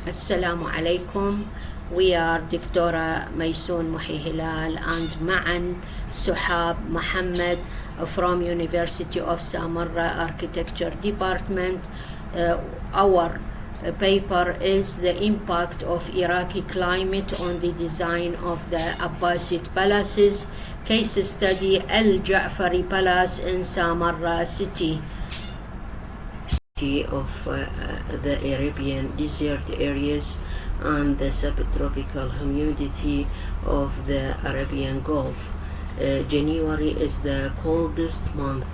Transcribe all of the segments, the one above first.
السلام عليكم. We are دكتورة ميسون محي هلال and معا سحاب محمد from University of Samarra Architecture Department. Our paper is the impact of Iraqi climate on the design of the Abbasid palaces. Case study Al-Ja'fari Palace in Samarra city. Of the Arabian desert areas and the subtropical humidity of the Arabian Gulf. January is the coldest month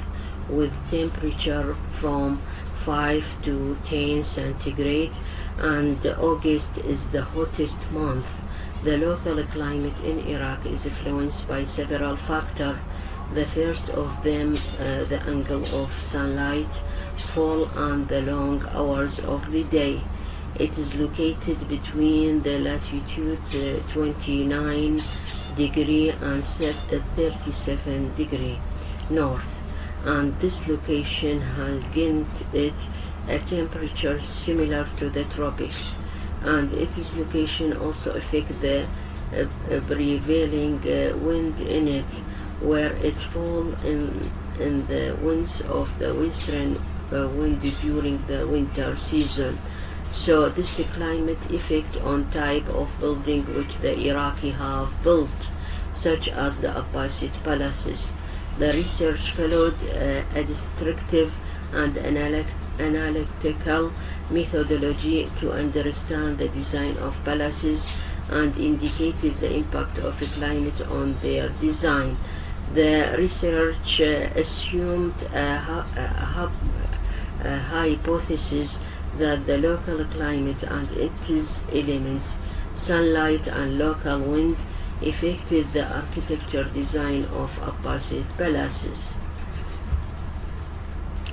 with temperature from 5 to 10 centigrade, and August is the hottest month. The local climate in Iraq is influenced by several factors. The first of them, the angle of sunlight fall and the long hours of the day. It is located between the latitude 29 degree and 37 degree north, and this location has given it a temperature similar to the tropics, and its location also affect the prevailing wind in it, where it fall in the winds of the western wind during the winter season. So this climate effect on type of building which the Iraqi have built, such as the Abbasid palaces. The research followed a descriptive and analytical methodology to understand the design of palaces and indicated the impact of climate on their design. The research assumed a hypothesis that the local climate and its elements, sunlight and local wind, affected the architecture design of Abbasid palaces.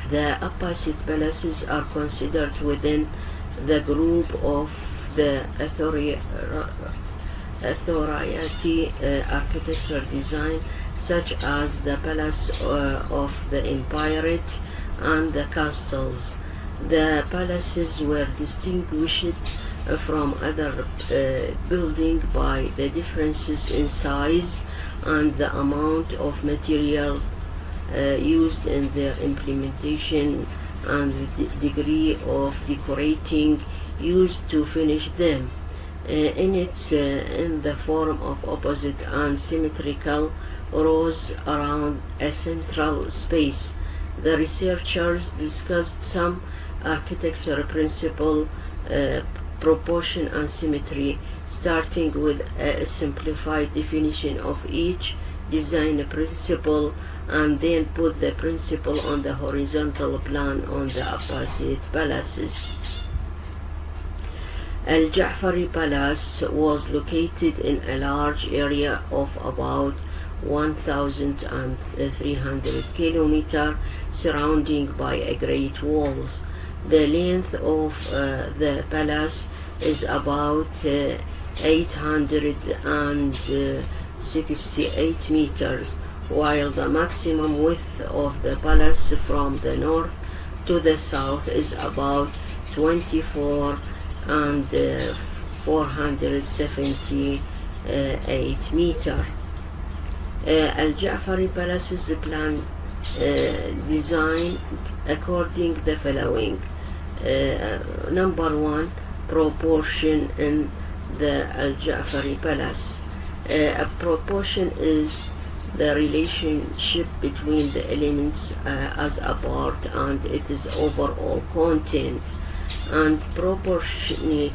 The Abbasid palaces are considered within the group of the authority architecture design, such as the palace of the Empirate and the castles. The palaces were distinguished from other buildings by the differences in size and the amount of material used in their implementation and the degree of decorating used to finish them. In the form of opposite and symmetrical rows around a central space. The researchers discussed some architecture principle, proportion and symmetry, starting with a simplified definition of each design principle, and then put the principle on the horizontal plan on the Abbasid palaces. Al-Ja'fari Palace was located in a large area of about 1,300 kilometers, surrounded by a great walls. The length of the palace is about 868 meters, while the maximum width of the palace from the north to the south is about 24 and 478 meters. Al-Ja'fari Palace's plan design according the following. Number one, proportion in the Al-Ja'fari Palace. A proportion is the relationship between the elements as a part and its overall content, and proportionally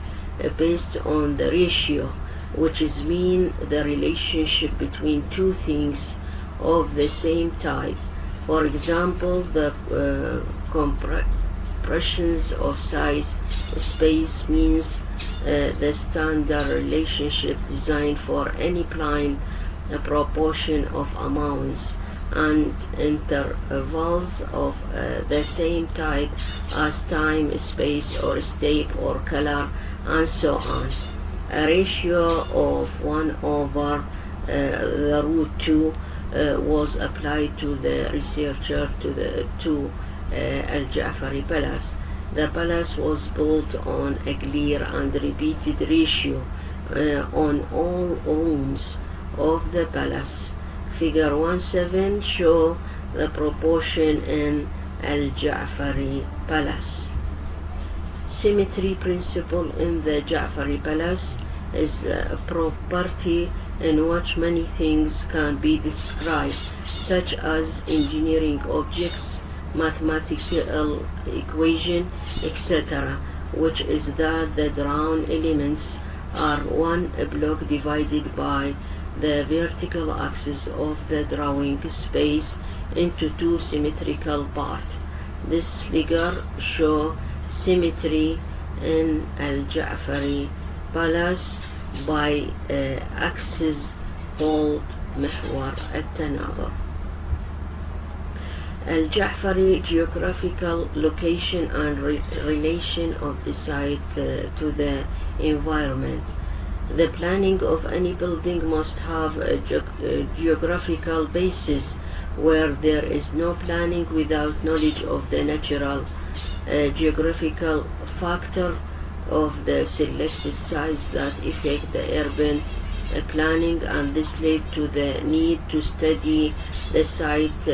based on the ratio, which is mean the relationship between two things of the same type. For example, the compressions of size space means the standard relationship designed for any plane proportion of amounts and intervals of the same type as time, space, or state, or color, and so on. A ratio of 1 over the root 2 was applied to the researcher to Al-Ja'fari Palace. The palace was built on a clear and repeated ratio on all rooms of the palace. Figure 1.7 show the proportion in Al-Ja'fari Palace. Symmetry principle in the Ja'fari Palace is a property in which many things can be described, such as engineering objects, mathematical equation, etc., which is that the drawn elements are one block divided by the vertical axis of the drawing space into two symmetrical parts. This figure shows symmetry in Al-Ja'fari Palace by axis called محور التناظر. Al-Ja'fari geographical location and relation of the site to the environment. The planning of any building must have a geographical basis. Where there is no planning without knowledge of the natural geographical factor of the selected sites that affect the urban planning, and this led to the need to study the site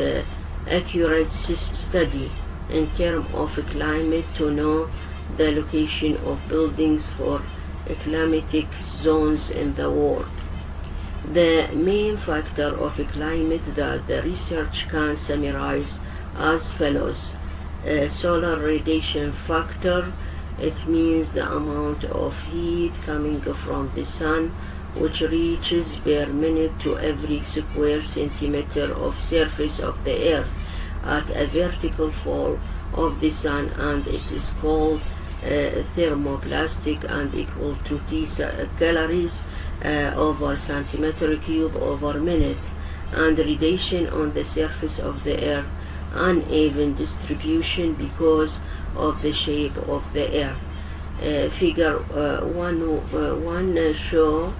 accurate study in terms of climate to know the location of buildings for climatic zones in the world. The main factor of climate that the research can summarize as follows. Solar radiation factor, it means the amount of heat coming from the sun, which reaches per minute to every square centimeter of surface of the earth at a vertical fall of the sun, and it is called thermoplastic and equal to T calories over centimeter cube over minute. And radiation on the surface of the earth, uneven distribution because of the shape of the earth. Figure 1 show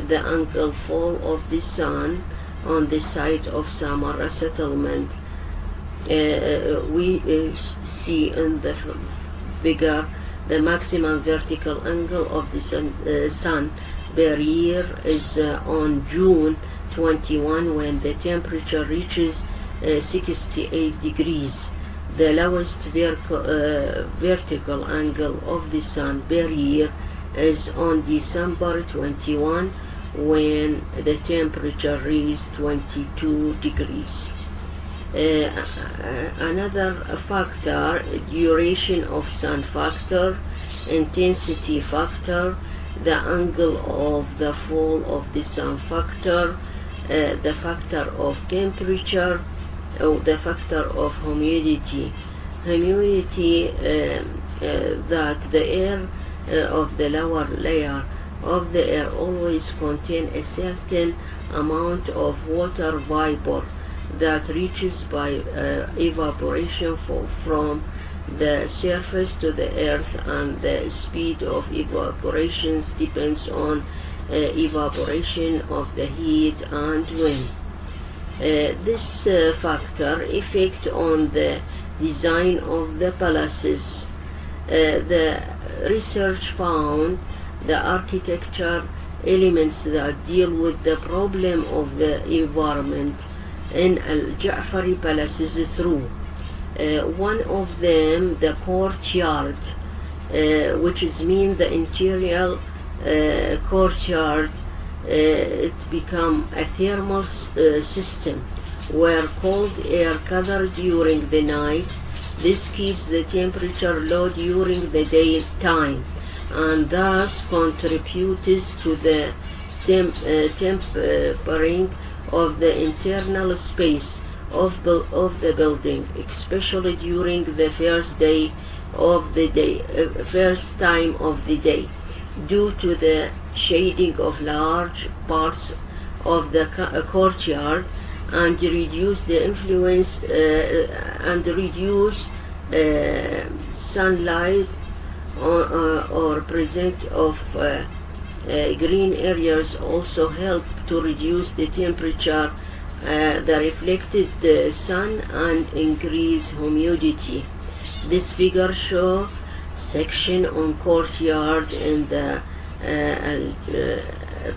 the angle fall of the sun on the site of Samarra settlement. We see in the figure the maximum vertical angle of the sun per year is on June 21 when the temperature reaches 68 degrees. The lowest vertical angle of the sun per year is on December 21 when the temperature reaches 22 degrees. Another factor, duration of sun factor, intensity factor, the angle of the fall of the sun factor, the factor of temperature, the factor of humidity. Humidity that the air of the lower layer of the air always contain a certain amount of water vapor that reaches by evaporation from the surface to the earth, and the speed of evaporations depends on evaporation of the heat and wind. This factor effect on the design of the palaces. The research found the architecture elements that deal with the problem of the environment in Al-Ja'fari palaces through one of them, the courtyard, which is mean the interior courtyard. It become a thermal system where cold air gathers during the night. This keeps the temperature low during the daytime and thus contributes to the tempering of the internal space of the building, especially during the first time of the day, due to the shading of large parts of the courtyard, and reduce the influence and reduce sunlight or presence of green areas also help to reduce the temperature, the reflected sun, and increase humidity. This figure shows section on courtyard in the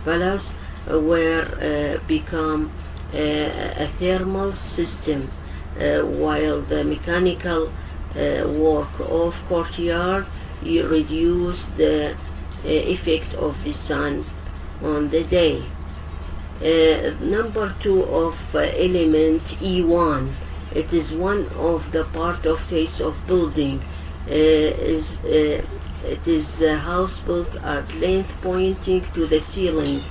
palace where become a thermal system, while the mechanical work of courtyard reduce the effect of the sun on the day. Number 2 of element E1. It is one of the part of face of building. It is a house built at length pointing to the ceiling.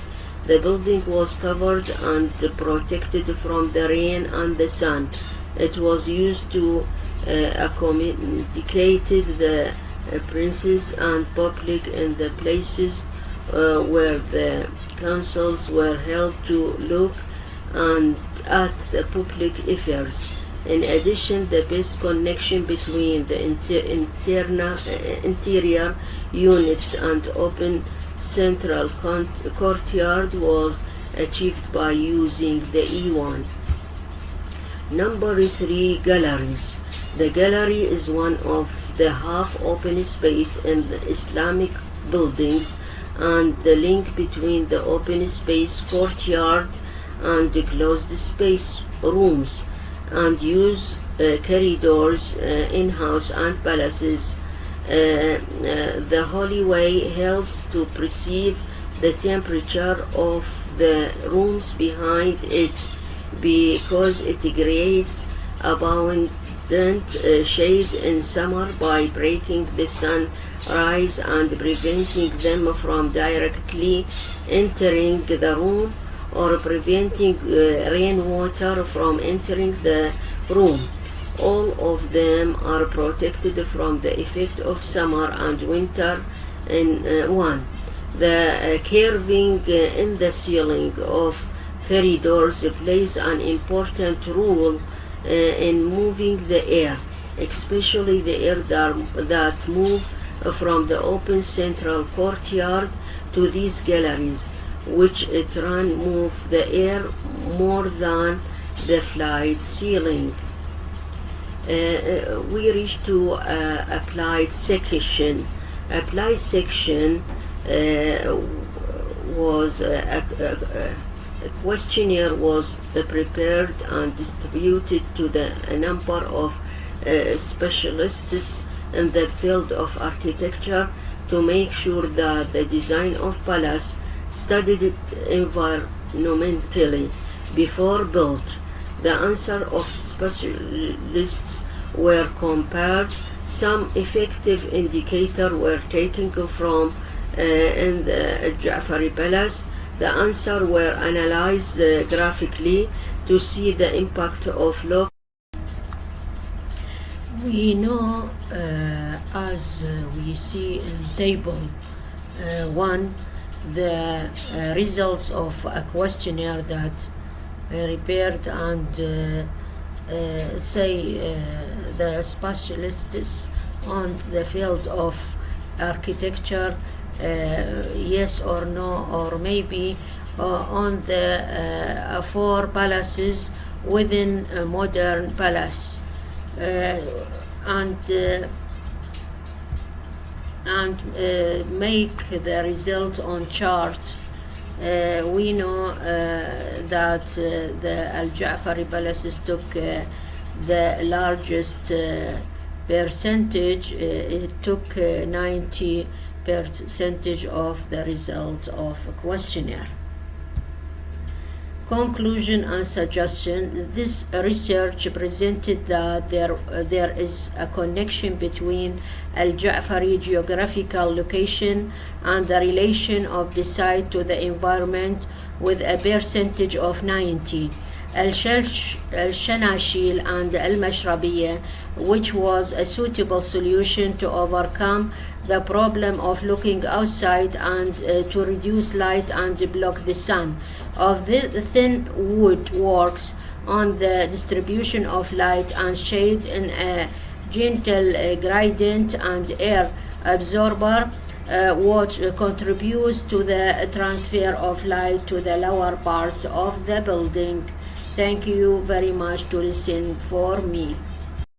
The building was covered and protected from the rain and the sun. It was used to accommodate the princes and public in the places where the councils were held to look and at the public affairs. In addition, the best connection between the interior units and open central courtyard was achieved by using the E1. Number 3, galleries. The gallery is one of the half-open space in the Islamic buildings and the link between the open space courtyard and the closed space rooms, and use corridors in house and palaces. The holy way helps to perceive the temperature of the rooms behind it because it creates abundant shade in summer by breaking the sun rays and preventing them from directly entering the room or preventing rainwater from entering the room. All of them are protected from the effect of summer and winter in one. The carving in the ceiling of corridors plays an important role in moving the air, especially the air that move from the open central courtyard to these galleries, which in turn move the air more than the flat ceiling. We reach to applied section. Applied section was a questionnaire was prepared and distributed to a number of specialists in the field of architecture to make sure that the design of palace studied it environmentally before built. The answer of specialists were compared. Some effective indicators were taken from in the Ja'fari Palace. The answers were analyzed graphically to see the impact of local. We know, as we see in table 1, the results of a questionnaire that prepared and the specialists on the field of architecture, yes or no, or maybe on the 4 palaces within a modern palace, and make the result on chart. We know that the Al-Ja'fari palaces took the largest percentage. It took 90% of the result of a questionnaire. Conclusion and suggestion. This research presented that there is a connection between Al-Ja'fari geographical location and the relation of the site to the environment with a percentage of 90. Al-Shanashil and Al-Mashrabiyya, which was a suitable solution to overcome the problem of looking outside and to reduce light and block the sun. Of the thin wood works on the distribution of light and shade in a gentle gradient and air absorber, which contributes to the transfer of light to the lower parts of the building. Thank you very much to listen for me.